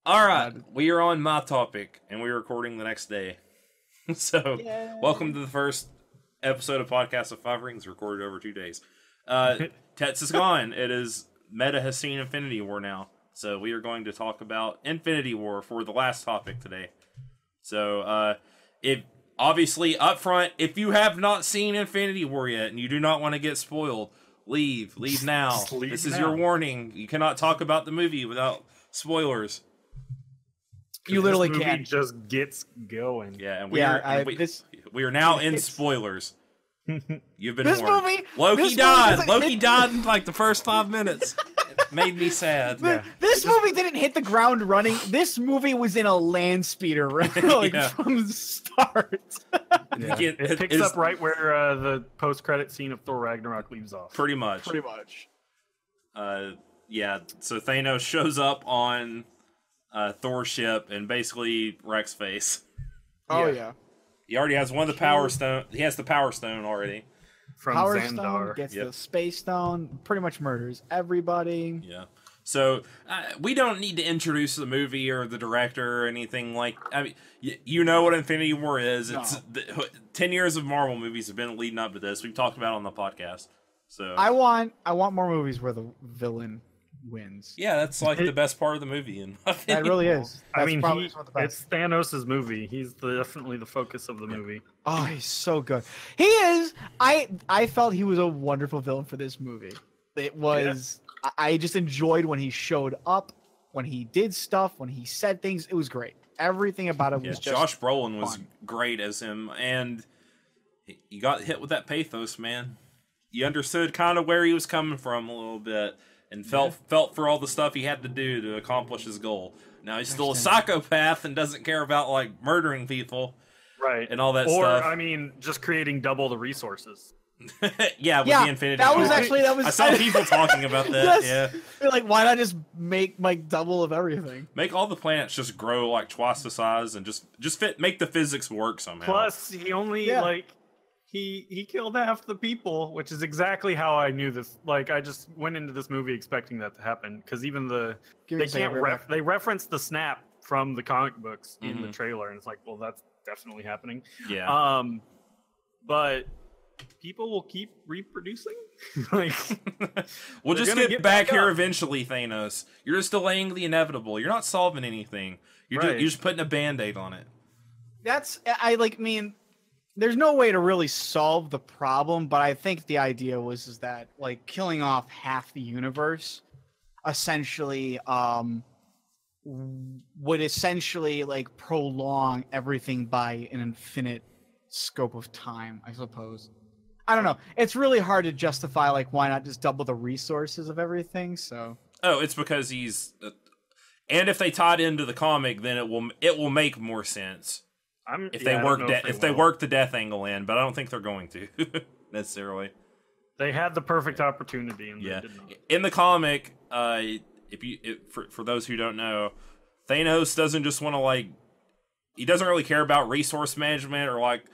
All right, we are on my topic, and we're recording the next day. So, welcome to the first episode of Podcast of Five Rings, recorded over 2 days. Tets is gone. It is Meta has seen Infinity War now, so we are going to talk about Infinity War for the last topic today. So, if obviously up front, if you have not seen Infinity War yet and you do not want to get spoiled, leave now. This is your warning. You cannot talk about the movie without spoilers. You literally this movie can't. Just gets going. Yeah, and we are now in spoilers. You've been this warned. movie. Loki died. Loki died in like the first 5 minutes. It made me sad. This movie didn't hit the ground running. This movie was in a land speeder from the start. Yeah. It picks up right where the post-credit scene of Thor Ragnarok leaves off. Pretty much. Yeah. So Thanos shows up on Thor's ship and basically wrecks face. Oh yeah. He already has one of the Power Stone. He has the Power Stone already. From Power Xandar. Stone gets the Space Stone. Pretty much murders everybody. Yeah. So we don't need to introduce the movie or the director or anything like. I mean, you know what Infinity War is. It's 10 years of Marvel movies have been leading up to this. We've talked about it on the podcast. So I want more movies where the villain wins. Yeah, that's like the best part of the movie. That really is. I mean, it's Thanos' movie. He's definitely the focus of the movie. Oh, he's so good. He is. I felt he was a wonderful villain for this movie. It was. Yeah. I just enjoyed when he showed up, when he did stuff, when he said things. It was great. Everything about it was just Josh Brolin fun. Was great as him, and he got hit with that pathos, man. You understood kind of where he was coming from a little bit. And felt for all the stuff he had to do to accomplish his goal. Now he's still a psychopath and doesn't care about like murdering people, right? And all that stuff. Or I mean, just creating double the resources. With the Infinity. I saw people talking about that. Yes. Yeah, like why not just make like double of everything? Make all the planets just grow like twice the size and just make the physics work somehow. Plus, he only He killed half the people, which is exactly how I knew this. Like, I just went into this movie expecting that to happen, because even they reference the snap from the comic books in the trailer, and it's like, well, that's definitely happening. Yeah. But people will keep reproducing. Like, we'll just get back here eventually, Thanos. You're just delaying the inevitable. You're not solving anything. You're just putting a Band-Aid on it. There's no way to really solve the problem, but I think the idea was that like killing off half the universe essentially would essentially like prolong everything by an infinite scope of time, I suppose. I don't know. It's really hard to justify like why not just double the resources of everything. So it's because he's and if they tied into the comic, then it will make more sense. If they work the death angle in, but I don't think they're going to necessarily. They had the perfect opportunity, and they did not. In the comic, for those who don't know, Thanos doesn't just want to he doesn't really care about resource management or like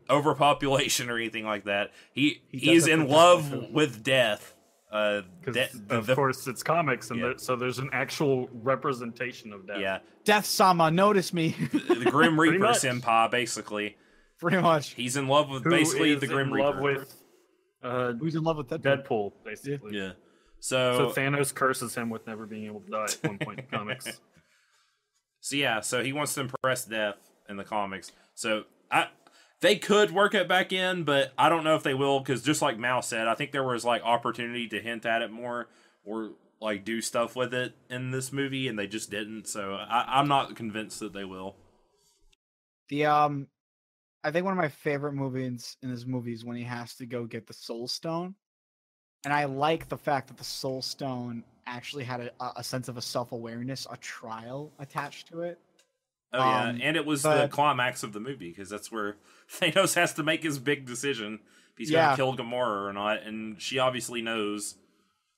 overpopulation or anything like that. He's in love with death. Of course, it's comics, and so there's an actual representation of death. Yeah, Death Sama, notice me. The Grim Reaper senpai, basically. Pretty much. He's in love with the Grim Reaper. Who's in love with Deadpool, basically. Yeah. So Thanos curses him with never being able to die at one point in comics. So he wants to impress Death in the comics. So they could work it back in, but I don't know if they will, because just like Mao said, I think there was like opportunity to hint at it more or like do stuff with it in this movie, and they just didn't. So I'm not convinced that they will. I think one of my favorite movies in this movie is when he has to go get the Soul Stone, and I like the fact that the Soul Stone actually had a sense of a self-awareness, a trial attached to it. Oh yeah, and it was the climax of the movie, because that's where Thanos has to make his big decision if he's going to kill Gamora or not, and she obviously knows.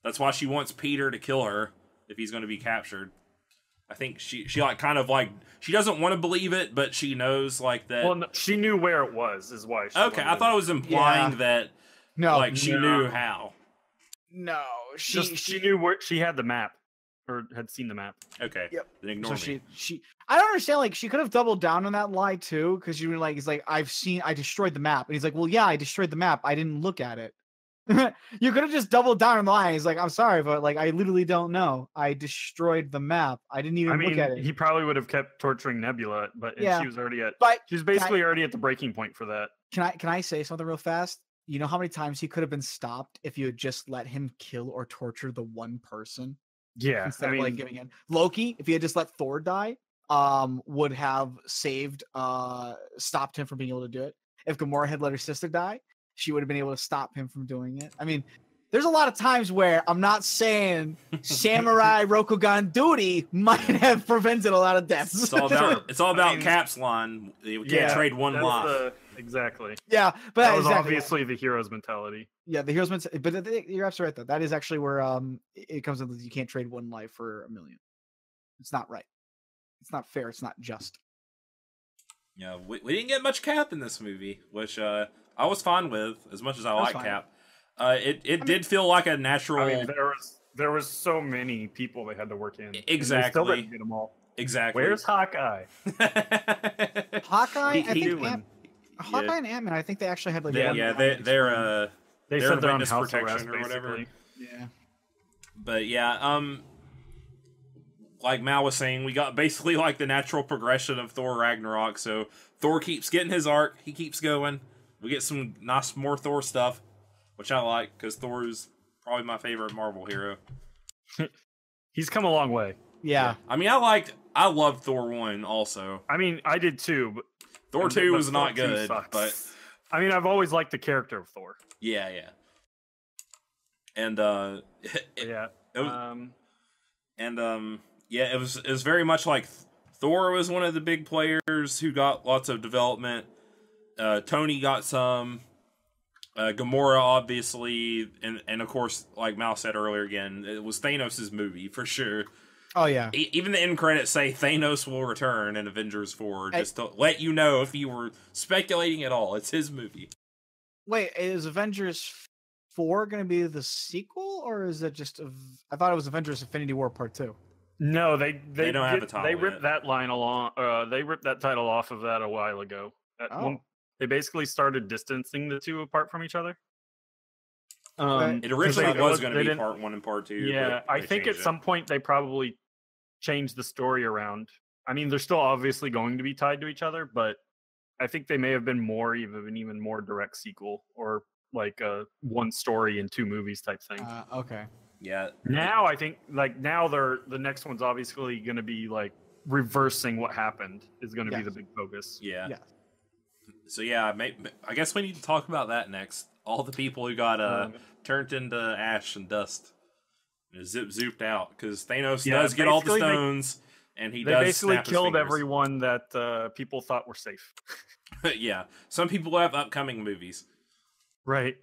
That's why she wants Peter to kill her if he's going to be captured. I think she doesn't want to believe it, but she knows like that. Well, no, she knew where it was, is why. Okay, I thought it was implying that. No, she knew how. No, she knew where she had the map. or had seen the map. Okay. Yep. Then ignore So me. she I don't understand, like she could have doubled down on that lie too, because you were like, he's like, I destroyed the map. And he's like, well, yeah, I destroyed the map. I didn't look at it. You could have just doubled down on the lie. He's like, I'm sorry, but like I literally don't know. I destroyed the map. I didn't even look at it. He probably would have kept torturing Nebula, but she was already she was basically already at the breaking point for that. Can I say something real fast? You know how many times he could have been stopped if you had just let him kill or torture the one person? Yeah. Instead of like giving in. Loki, if he had just let Thor die, would have stopped him from being able to do it. If Gamora had let her sister die, she would have been able to stop him from doing it. I mean, there's a lot of times where I'm not saying Samurai Rokugan duty might have prevented a lot of deaths. It's all about Cap's line. You can't trade one life. Exactly. Yeah, but that was obviously the hero's mentality. Yeah, the hero's mentality. But you're absolutely right, though. That is actually where it comes in. You can't trade one life for a million. It's not right. It's not fair. It's not just. Yeah, we didn't get much Cap in this movie, which I was fine with, as much as I like Cap. It did feel like a natural. I mean, there was so many people they had to work in. Exactly. Still didn't get them all. Exactly. Where's Hawkeye? Hawkeye and Ant-Man, I think they actually had like they said they're on house protection or whatever. Yeah. But yeah, like Mao was saying, we got basically like the natural progression of Thor Ragnarok. So Thor keeps getting his arc, he keeps going. We get some nice more Thor stuff, which I like because Thor is probably my favorite Marvel hero. He's come a long way. Yeah. I mean, I loved Thor 1 also. I mean, I did too, but Thor 2 was not good, but I mean, I've always liked the character of Thor. Yeah. And it was very much like Thor was one of the big players who got lots of development. Tony got some. Gamora, obviously, and of course, like Mal said earlier again, it was Thanos' movie for sure. Oh yeah. Even the end credits say Thanos will return in Avengers 4, just to let you know if you were speculating at all. It's his movie. Wait, is Avengers 4 going to be the sequel, or is it just? I thought it was Avengers: Infinity War Part 2. No, they don't have a title. They ripped that line along. They ripped that title off of that a while ago. They basically started distancing the two apart from each other. It originally was going to be Part 1 and Part 2. Yeah, I think at some point they probably changed the story around. I mean, they're still obviously going to be tied to each other, but I think they may have been even more direct sequel, or like a one story in two movies type thing. Okay. Yeah. Now I think the next one's obviously going to be like reversing what happened is going to be the big focus. Yeah. So yeah, I guess we need to talk about that next. All the people who got turned into ash and dust, zooped out, because Thanos does get all the stones, and he does. They basically killed everyone that people thought were safe. Yeah, some people have upcoming movies. Right.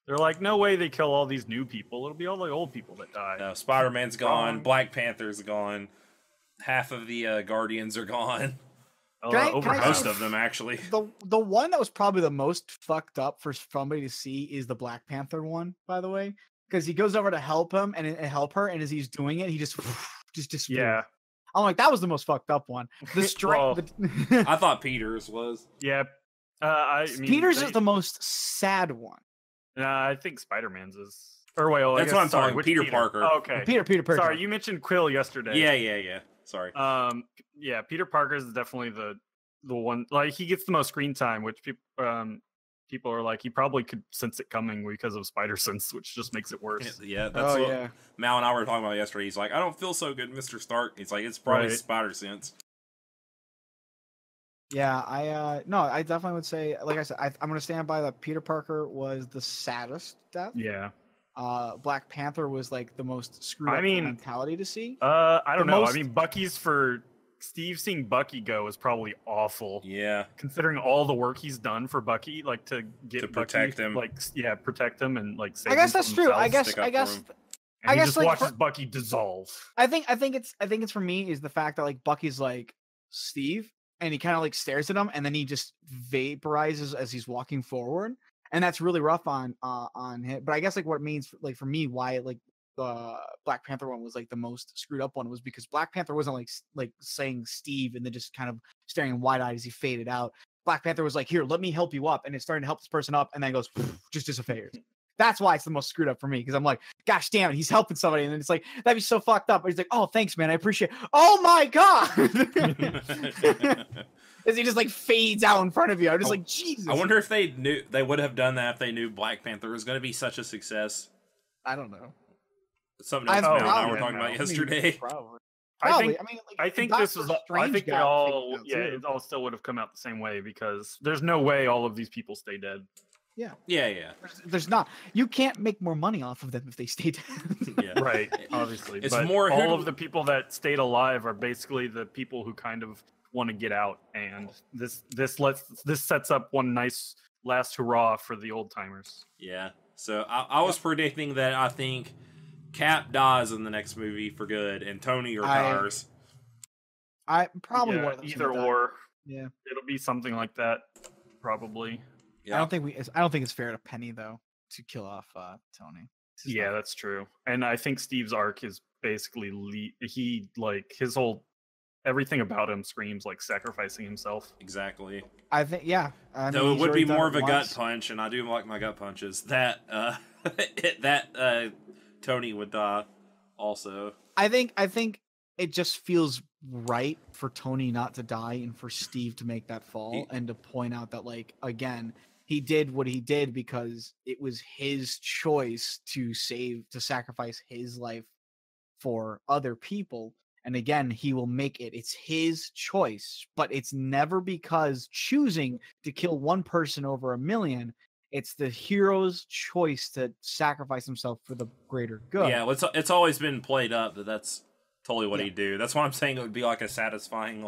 They're like, no way they kill all these new people. It'll be all the old people that die. No, Spider-Man's gone. Black Panther's gone. Half of the Guardians are gone. Most of them, actually. The one that was probably the most fucked up for somebody to see is the Black Panther one, by the way, because he goes over to help him and help her, and as he's doing it, he just disappears. Yeah. I'm like, that was the most fucked up one. I thought Peter's was. Yeah. Peter's is the most sad one. I think Spider-Man's is. That's what I'm talking. Peter Parker. Oh, okay. Peter Parker. Sorry, you mentioned Quill yesterday. Yeah. Sorry. Yeah, Peter Parker is definitely the one. Like, he gets the most screen time, which people are like, he probably could sense it coming because of Spider Sense, which just makes it worse. Yeah, that's what Mal and I were talking about yesterday. He's like, I don't feel so good, Mr. Stark. He's like, it's probably Spider Sense. Yeah, I definitely would say, like I said, I'm gonna stand by that. Peter Parker was the saddest death. Yeah. Black Panther was like the most screwed up mentality to see. I don't know. I mean, Steve seeing Bucky go is probably awful. Yeah. Considering all the work he's done for Bucky, like to protect him. Like, protect him and like save I guess that's true. I guess just watches Bucky dissolve. I think it's for me is the fact that like Bucky's like Steve, and he kind of like stares at him, and then he just vaporizes as he's walking forward, and that's really rough on him. But I guess like what it means like for me, why like Black Panther one was like the most screwed up one was because Black Panther wasn't like saying Steve and then just kind of staring wide-eyed as he faded out. Black Panther was like, here, let me help you up, and it's starting to help this person up, and then goes just disappears. That's why it's the most screwed up for me, because I'm like, gosh damn it, he's helping somebody, and then it's like, that'd be so fucked up. But he's like, oh, thanks, man, I appreciate it. Oh my god. As he just like fades out in front of you. I'm just like, Jesus. I wonder if they would have done that if they knew Black Panther was going to be such a success. I don't know. Something else Mel and I were talking about yesterday. Probably. I think this was. I think it all still would have come out the same way, because there's no way all of these people stay dead. Yeah. There's not. You can't make more money off of them if they stay dead. Yeah, right. Obviously, it's but more. All of the people that stayed alive are basically the people who kind of want to get out, and this sets up one nice last hurrah for the old timers. Yeah. So I was predicting that I think Cap dies in the next movie for good, and Tony retires. I probably one of them either or. Yeah, it'll be something like that, probably. Yeah. I don't think it's fair to Penny though to kill off Tony. Yeah, that's true. And I think Steve's arc is basically his whole everything about him screams like sacrificing himself. Exactly. I think Though it would be more of a gut punch, and I do like my gut punches. That Tony would die also. I think it just feels right for Tony not to die and for Steve to make that fall and to point out that, like, again, he did what he did because it was his choice to sacrifice his life for other people. And again, he will make it. It's his choice, but it's never because choosing to kill one person over 1,000,000. It's the hero's choice to sacrifice himself for the greater good. Yeah, it's always been played up that's totally what he'd do. That's why I'm saying it would be like a satisfying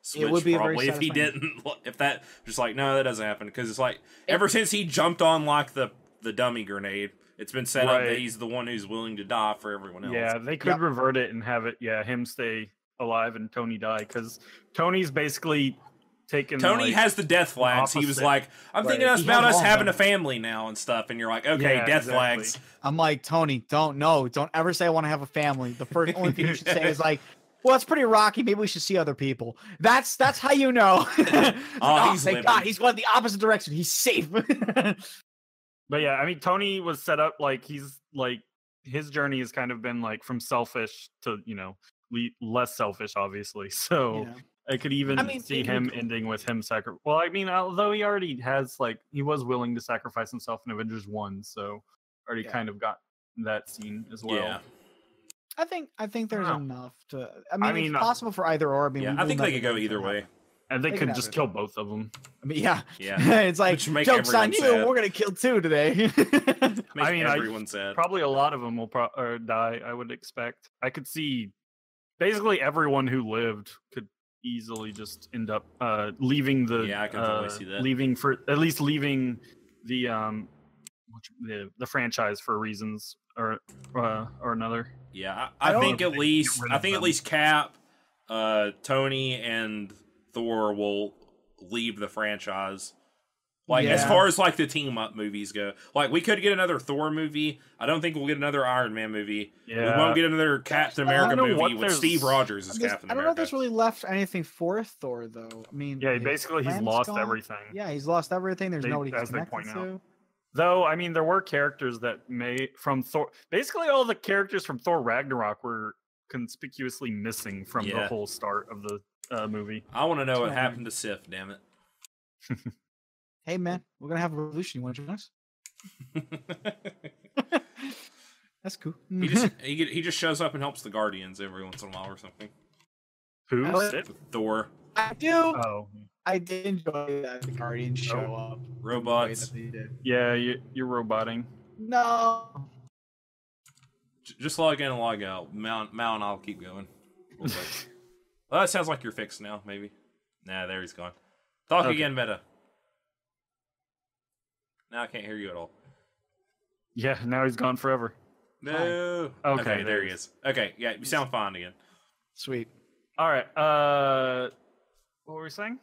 switch. It would be probably if he didn't. If that just no, that doesn't happen, because it's like ever since he jumped on the dummy grenade, it's been set up that he's the one who's willing to die for everyone else. Yeah, they could revert it and have it. Yeah, him stay alive and Tony die, because Tony's basically taken. Tony has the death flags. He was like, I'm thinking about us having a family now and stuff. And you're like, okay, death flags. I'm like, Tony, don't ever say I want to have a family. The only thing you should say is like, well, it's pretty rocky. Maybe we should see other people. That's how you know. Thank God, he's going the opposite direction. He's safe. But yeah, I mean, Tony was set up he's his journey has kind of been from selfish to less selfish, obviously. So I could even see him ending with him Well, I mean, although he already has he was willing to sacrifice himself in Avengers 1, so already kind of got that scene as well. Yeah. I think there's enough to. I mean, it's possible for either or. I think they could go either way. And they could just kill both of them. I mean, yeah. It's like, joke's on you, sad. We're going to kill two today. Everyone sad. Probably a lot of them will die, I would expect. I could see basically everyone who lived could easily just end up leaving the... Yeah, I can totally see that. Leaving the franchise for reasons or another. Yeah, I think at least Cap, Tony, and Thor will leave the franchise. As far as the team up movies go, we could get another Thor movie. I don't think we'll get another Iron Man movie. Yeah. We won't get another Captain America movie with Steve Rogers as Captain America. I don't know if there's really left anything for Thor though. I mean, he's lost everything. Yeah, he's lost everything. There's nobody connected to. Though, I mean, there were characters that from Thor. Basically, all the characters from Thor Ragnarok were conspicuously missing from the whole start of the movie. I want to know what happened to Sif. Damn it! Hey, man, we're gonna have a revolution. You want to join us? That's cool. he just shows up and helps the Guardians every once in a while or something. Who? Thor. I do. Oh. I did enjoy that the Guardians show up. Robots. Yeah, you're roboting. No. Just log in and log out. Mao and I'll keep going. Well, that sounds like you're fixed now, maybe. Nah, there he's gone. Talk again, Meta. Now I can't hear you at all. Yeah, now he's gone forever. No. Okay, there he is. Okay, yeah, you sound fine again. Sweet. All right. What were we saying?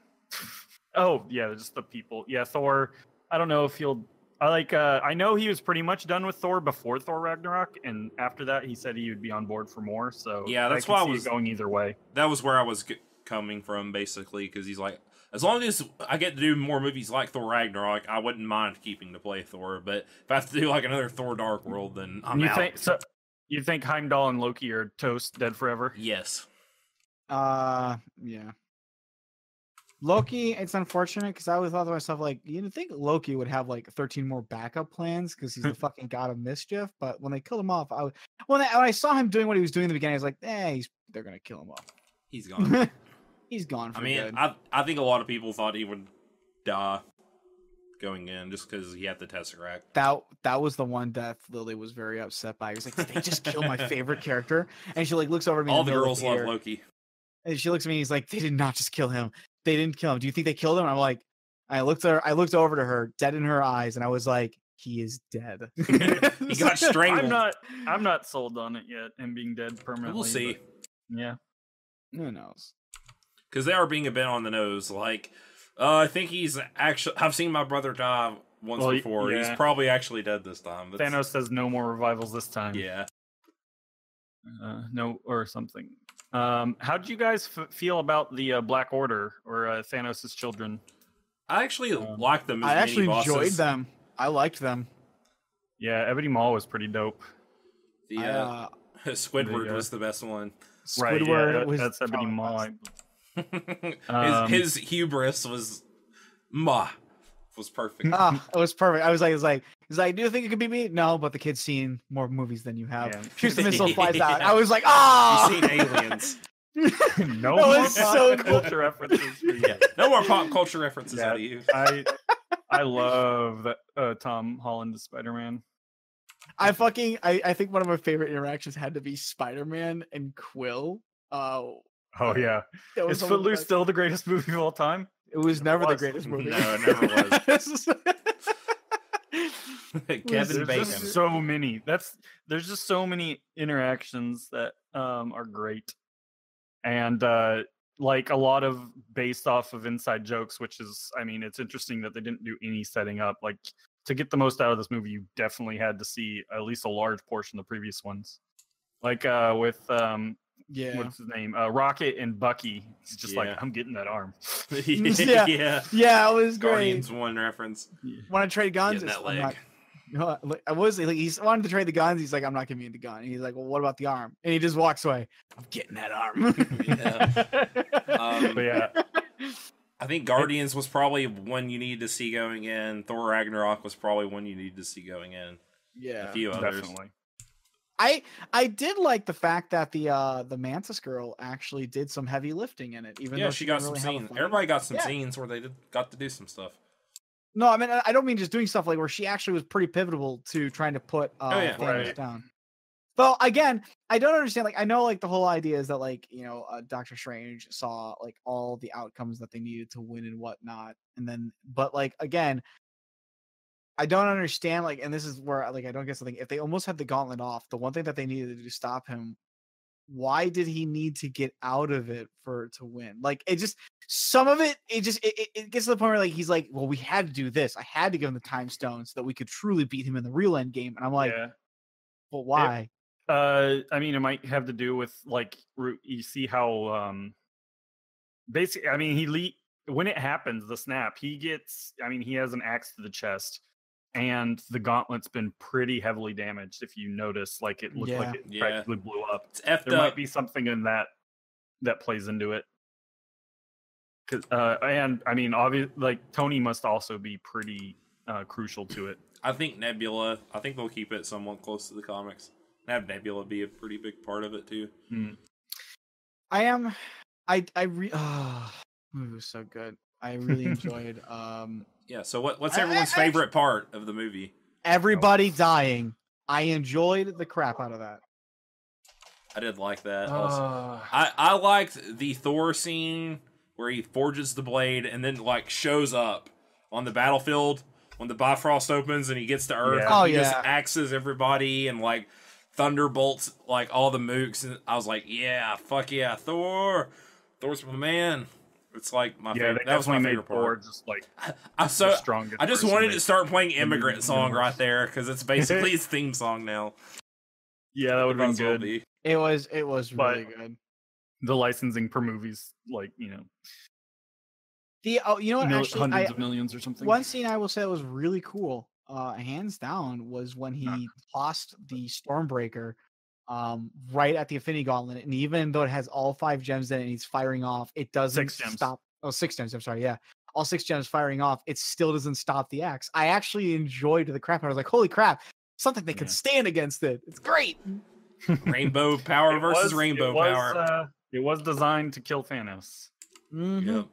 Oh, yeah, just the people. Yeah, Thor. I don't know if he'll I know he was pretty much done with Thor before Thor Ragnarok, and after that, he said he would be on board for more. So yeah, that's why I was going either way. That was where I was coming from, basically, because he's like, as long as I get to do more movies like Thor Ragnarok, I wouldn't mind keeping to play Thor. But if I have to do like another Thor Dark World, then I'm out. You think Heimdall and Loki are toast, dead forever? Yes. Yeah. Loki, it's unfortunate because I always thought to myself, like, you didn't think Loki would have like 13 more backup plans because he's the fucking god of mischief. But when they killed him off, when I saw him doing what he was doing in the beginning, I was like, they're gonna kill him off. He's gone. He's gone. For I mean, good. I think a lot of people thought he would die going in just because he had the Tesseract. That was the one death Lily was very upset by. He was like, they just killed my favorite character, and she like looks over at me. All the girls love Loki, and she looks at me. And he's like, they did not just kill him. They didn't kill him. Do you think they killed him? And I'm like, I looked over to her, dead in her eyes, and I was like, he is dead. He got strangled. I'm not sold on it yet. Him being dead permanently. We'll see. Yeah. Who knows? Because they are being a bit on the nose. Like, I think he's actually. I've seen my brother die once before. Yeah. He's probably actually dead this time. Thanos says no more revivals this time. Yeah. No, or something. How did you guys feel about the Black Order or Thanos' children? I actually liked them. As I actually bosses. enjoyed them. I liked them. Yeah, Ebony Maw was pretty dope. Squidward was the best one. Squidward was that's Ebony Maw. His hubris was perfect. It was perfect. I was like, he's like, do you think it could be me? No, but the kid's seen more movies than you have. Yeah. Shoots the missile, flies out. I was like, You've seen Aliens. No more pop culture references for you. Yeah. No more pop culture references out of you. I love that Tom Holland is Spider-Man. I think one of my favorite interactions had to be Spider-Man and Quill. Oh yeah. Is Footloose still the greatest movie of all time? It was never the greatest movie. No, it never was. Kevin Bacon. Just so many. There's just so many interactions that are great, and like a lot of based off of inside jokes, which is, I mean, it's interesting that they didn't do any setting up. Like, to get the most out of this movie, you definitely had to see at least a large portion of the previous ones. Like with what's his name? Rocket and Bucky. It's just like, I'm getting that arm. Yeah, it was great. Guardians 1 reference. Want to trade guns? That leg. I was like, he's wanted to trade the guns. He's like, I'm not giving you the gun. And he's like, well, what about the arm? And he just walks away. I'm getting that arm. But yeah. I think Guardians was probably one you needed to see going in. Thor Ragnarok was probably one you needed to see going in. Yeah, a few others. Definitely. I did like the fact that the Mantis girl actually did some heavy lifting in it. Even though she got some scenes. Everybody got some scenes where they got to do some stuff. No, I mean, I don't mean just doing stuff like where she actually was pretty pivotal to trying to put Thanos down. Well, again, I don't understand. Like, I know, like, the whole idea is that, like, you know, Doctor Strange saw like all the outcomes that they needed to win and whatnot, and then, but like, again, I don't understand. Like, and this is where, like, I don't get something. If they almost had the gauntlet off, the one thing that they needed to do to stop him, why did he need to get out of it to win? Like, it just, some of it gets to the point where, like, he's like, well, we had to do this. I had to give him the time stone so that we could truly beat him in the real end game. And I'm like, but why? I mean, it might have to do with, like, you see how basically, I mean, when it happens, the snap, he has an axe to the chest, and the gauntlet's been pretty heavily damaged. If you notice, like, it looked like it practically blew up. It's effed there up. Might be something in that plays into it. And I mean, obviously, like, Tony must also be pretty crucial to it. I think Nebula. I think they'll keep it somewhat close to the comics. Have Nebula be a pretty big part of it too. It was so good. I really enjoyed. So what's everyone's favorite part of the movie? Everybody dying. I enjoyed the crap out of that. I did like that. Also. I liked the Thor scene where he forges the blade and then, like, shows up on the battlefield when the Bifrost opens and he gets to Earth. Yeah. He just axes everybody and, like, thunderbolts, like, all the mooks. And I was like, yeah, fuck yeah, Thor's my man. It's like my favorite. That was my favorite part. Just like I just wanted to start playing Immigrant Song right there because it's basically his theme song now. Yeah, that would have been good. It was really good. The licensing per movie's like, you know. You know what? Actually, hundreds of millions or something. One scene I will say that was really cool, hands down, was when he tossed the Stormbreaker right at the Infinity Gauntlet, and even though it has all 5 gems in it and he's firing off, it doesn't stop. Oh, 6 gems. I'm sorry. Yeah, all 6 gems firing off. It still doesn't stop the axe. I actually enjoyed the crap. I was like, holy crap! Something that could stand against it. It's great. Rainbow power versus rainbow power. It was designed to kill Thanos. Mm-hmm. Yep.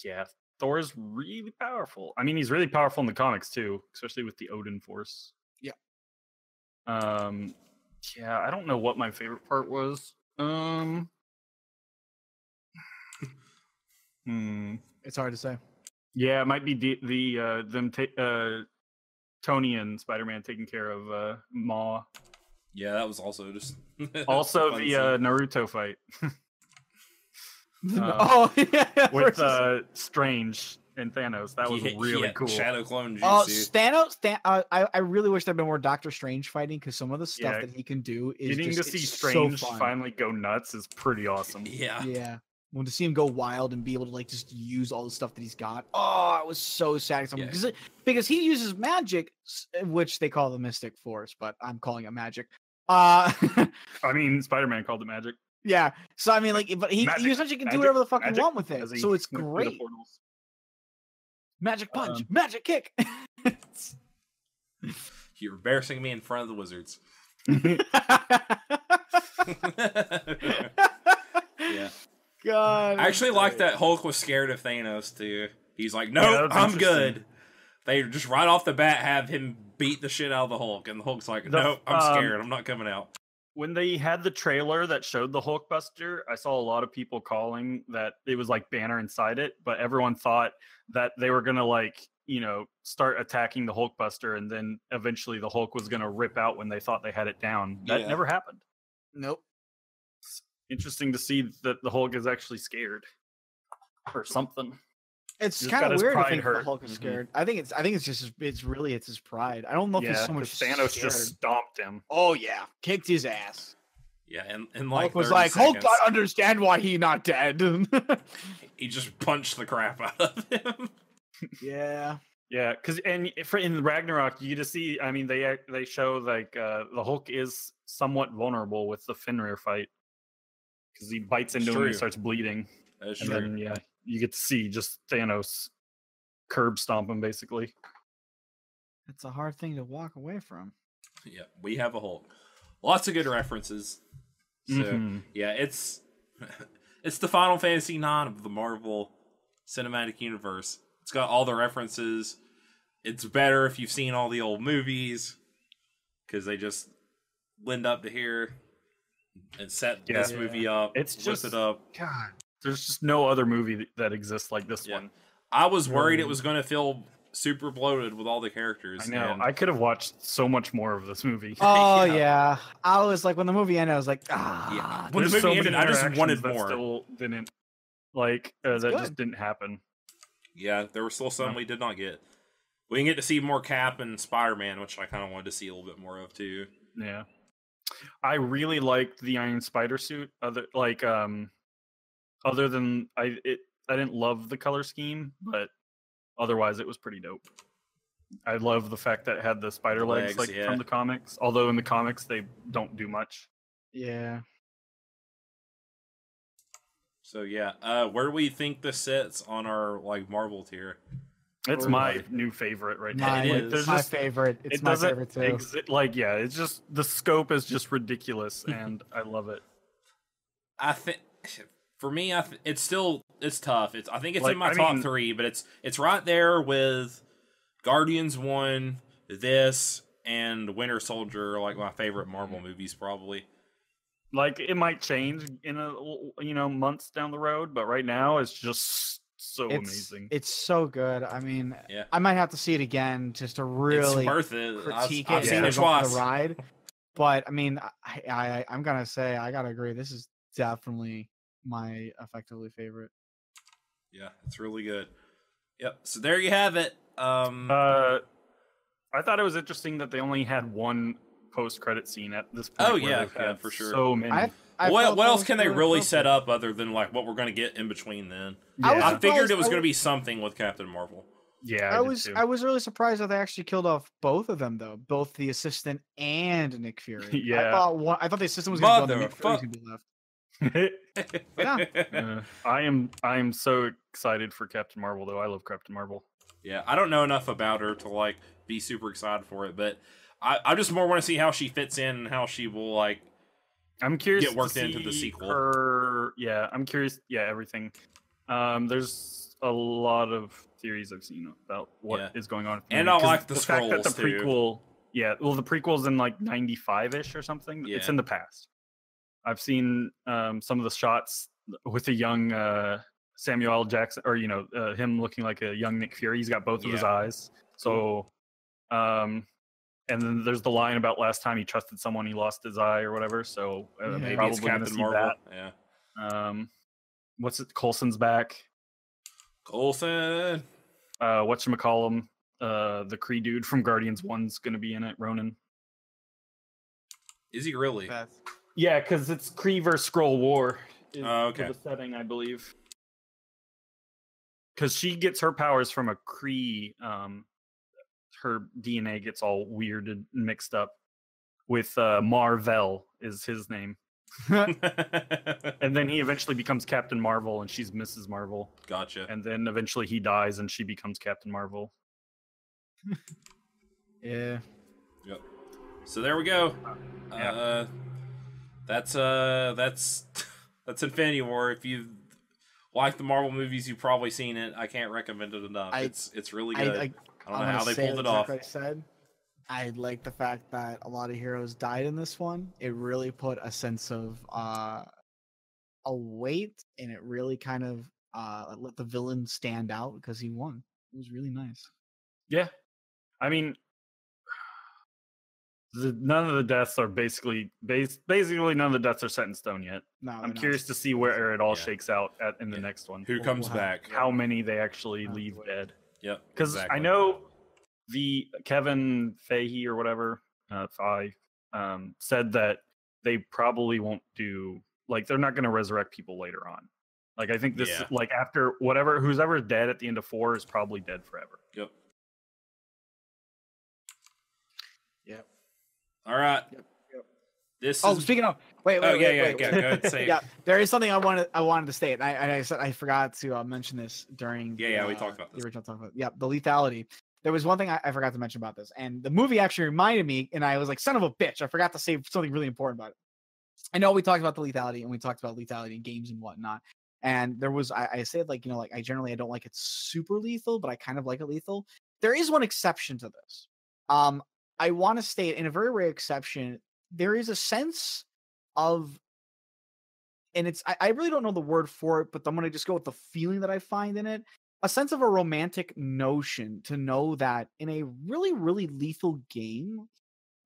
Yeah, Thor's really powerful. I mean, he's really powerful in the comics too, especially with the Odin Force. Yeah. Yeah, I don't know what my favorite part was. It's hard to say. Yeah, it might be Tony and Spider-Man taking care of Maw. Yeah, that was also just also the Naruto fight. With Strange and Thanos. That was really cool. Shadow clone jutsu. Oh, Thanos! I really wish there'd been more Doctor Strange fighting, because some of the stuff that he can do is getting just, to see Strange finally go nuts is pretty awesome. Yeah. When to see him go wild and be able to like just use all the stuff that he's got. Oh, it was so satisfying because he uses magic, which they call the Mystic Force, but I'm calling it magic. I mean, Spider-Man called it magic. Yeah, so I mean, like, but he essentially can do whatever the fuck you want with it, so it's great. Magic punch, magic kick. You're embarrassing me in front of the wizards. Yeah. God, I actually like that Hulk was scared of Thanos too. He's like, "No, I'm good." They just right off the bat have him beat the shit out of the Hulk, and the Hulk's like, "No, I'm scared. I'm not coming out." When they had the trailer that showed the Hulkbuster, I saw a lot of people calling that it was like Banner inside it, but everyone thought that they were gonna like, you know, start attacking the Hulkbuster, and then eventually the Hulk was gonna rip out when they thought they had it down. That never happened. Nope. It's interesting to see that the Hulk is actually scared or something. It's kind of weird to think the Hulk is scared. I think it's just his pride. I don't know if he's so much Thanos scared. just stomped him. Oh yeah, kicked his ass. Yeah, and like Hulk was like, Hulk don't understand why he not dead. He just punched the crap out of him. Yeah. Yeah, because in Ragnarok, you get to see. I mean, they show like the Hulk is somewhat vulnerable with the Fenrir fight because he bites into him and he starts bleeding. That's and true. Then you get to see just Thanos curb stomp him basically. It's a hard thing to walk away from. Yeah, we have a Hulk. Lots of good references. So yeah, it's the Final Fantasy IX of the Marvel Cinematic Universe. It's got all the references. It's better if you've seen all the old movies because they just lend up to here and set this movie up. It's just it up. God. There's just no other movie that exists like this one. I was worried it was going to feel super bloated with all the characters. I know. I could have watched so much more of this movie. Oh yeah. I was like, when the movie ended, I was like, When the movie ended, I just wanted more. Still didn't that just didn't happen. Yeah, there were still some we did not get. We didn't get to see more Cap and Spider-Man, which I kind of wanted to see a little bit more of too. Yeah, I really liked the Iron Spider suit. Other than I didn't love the color scheme, but otherwise it was pretty dope. I love the fact that it had the spider legs from the comics. Although in the comics they don't do much. Yeah. So yeah, where do we think this sits on our like Marvel tier? It's my new favorite right now. It's my favorite. It's my favorite too. It's just the scope is just ridiculous, and I love it. I think for me, it's tough. I think it's in my top 3, but it's right there with Guardians 1, this, and Winter Soldier, like my favorite Marvel movies, probably. Like it might change in months down the road, but right now it's just so amazing. It's so good. I mean, I might have to see it again just to really worth it. Critique I've seen it twice. The ride. But I mean, I'm gonna say I gotta agree. This is definitely my effectively favorite. Yeah, it's really good. Yep. So there you have it. I thought it was interesting that they only had one post-credit scene at this point. Oh yeah, for sure. So many. What else can they really set up other than like what we're going to get in between then? Yeah. I figured it was going to be something with Captain Marvel. Yeah, I was really surprised that they actually killed off both of them though, both the assistant and Nick Fury. Yeah, I thought the assistant was going to be Nick Fury was going to be left. I am so excited for Captain Marvel though. I love Captain Marvel. Yeah, I don't know enough about her to like be super excited for it, but I just more want to see how she fits in and how she will like. I'm curious get worked to into the see sequel. Yeah, I'm curious. Yeah, everything. There's a lot of theories I've seen about what is going on. And I like the fact that the prequel. Too. Yeah, well, the prequel's in like 95-ish or something. Yeah. It's in the past. I've seen some of the shots with a young Samuel L. Jackson, or him looking like a young Nick Fury. He's got both of his eyes. So, and then there's the line about last time he trusted someone, he lost his eye or whatever. So maybe probably it's Captain Marvel. That. Yeah. What's it? Coulson's back. Coulson. Whatchamacallum? The Kree dude from Guardians 1's gonna be in it. Ronan. Is he really? Yeah, because it's Kree versus Skrull War. Okay. The setting, I believe. Because she gets her powers from a Kree. Her DNA gets all weird and mixed up with Marvel is his name. And then he eventually becomes Captain Marvel and she's Mrs. Marvel. Gotcha. And then eventually he dies and she becomes Captain Marvel. Yeah. Yep. So there we go. Yeah. That's Infinity War. If you like the Marvel movies, you've probably seen it. I can't recommend it enough. It's really good. I don't know how they pulled it off. I like the fact that a lot of heroes died in this one. It really put a sense of a weight, and it really kind of let the villain stand out because he won. It was really nice. Yeah, I mean, none of the deaths are basically none of the deaths are set in stone yet. No, I'm curious to see where it all shakes out in the next one. Who comes back? How many they actually leave dead? Yep. Because I know the Kevin Feige or whatever said that they probably won't do they're not going to resurrect people later on. Like I think this after who's ever dead at the end of 4 is probably dead forever. Yep. Yep. All right. Yep. Speaking of, wait. Go ahead, say it. There is something I wanted to state. I said I forgot to mention this during. We talked about this. The original talk about. Yeah, the lethality. There was one thing I forgot to mention about this, and the movie actually reminded me, and I was like, "Son of a bitch!" I forgot to say something really important about it. I know we talked about the lethality, and we talked about lethality in games and whatnot. And there was, I said I generally don't like it super lethal, but I kind of like it lethal. There is one exception to this. I want to state, in a very rare exception, there is a sense of, and it's, I really don't know the word for it, but I'm going to just go with the feeling that I find in it. A sense of a romantic notion to know that in a really, really lethal game,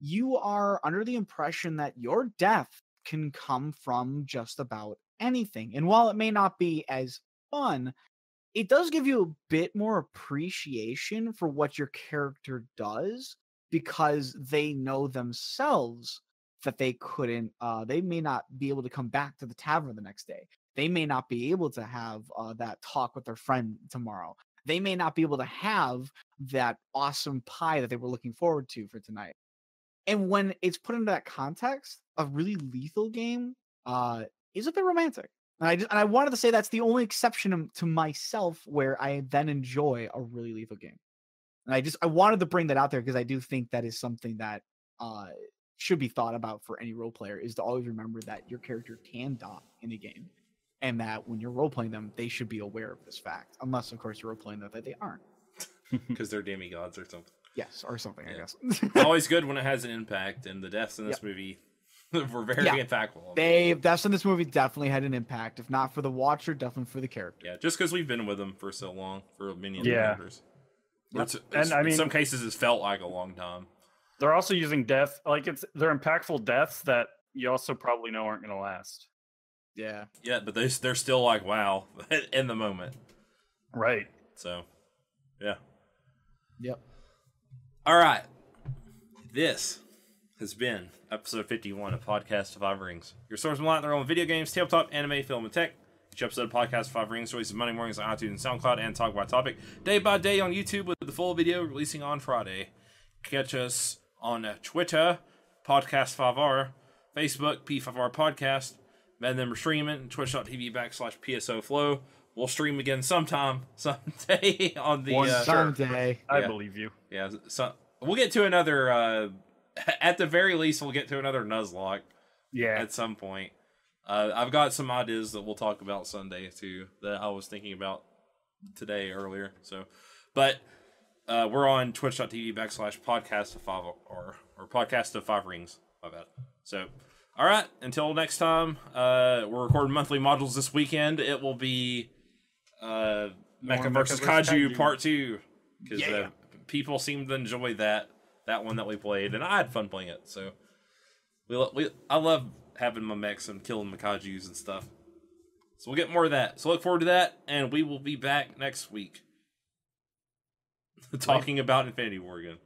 you are under the impression that your death can come from just about anything. And while it may not be as fun, it does give you a bit more appreciation for what your character does, because they know themselves that they couldn't, they may not be able to come back to the tavern the next day. They may not be able to have that talk with their friend tomorrow. They may not be able to have that awesome pie that they were looking forward to for tonight. And when it's put into that context, a really lethal game is a bit romantic. And I wanted to say that's the only exception to myself where I then enjoy a really lethal game. And I wanted to bring that out there because I do think that is something that should be thought about for any role player, is to always remember that your character can die in a game, and that when you're role playing them, they should be aware of this fact. Unless, of course, you're role playing that they aren't, because they're demigods or something. Yes, or something. I guess. It's always good when it has an impact, and the deaths in this movie were very impactful. Deaths in this movie definitely had an impact. If not for the watcher, definitely for the character. Yeah, just because we've been with them for so long, for many of the characters. And I mean, in some cases, it's felt like a long time. They're also using death, they're impactful deaths that you also probably know aren't going to last. Yeah. Yeah, but they're still like, wow, in the moment. Right. So, yeah. Yep. All right. This has been episode 51 of Podcast of Five Rings. Your source of light on video games, tabletop, anime, film, and tech. Each episode of Podcast of Five Rings releases Monday mornings on iTunes and SoundCloud and Talk by Topic. Day by day on YouTube with the full video releasing on Friday. Catch us on Twitter, Podcast5R, Facebook, P5R Podcast, and then we're streaming twitch.tv/PSOFlow. We'll stream again sometime, someday on the... someday. I believe you. Yeah, so we'll get to another... at the very least, we'll get to another Nuzlocke. Yeah. At some point. I've got some ideas that we'll talk about Sunday, too, that I was thinking about today earlier. So, but we're on twitch.tv/podcast of 5 or podcast of 5 rings. My bad. So, all right. Until next time, we're recording monthly modules this weekend. It will be Mecha vs. Kaiju Part 2. Because people seem to enjoy that one that we played, and I had fun playing it. So, I love having my mechs and killing the kaijus and stuff. So we'll get more of that. So look forward to that, and we will be back next week talking about Infinity War again.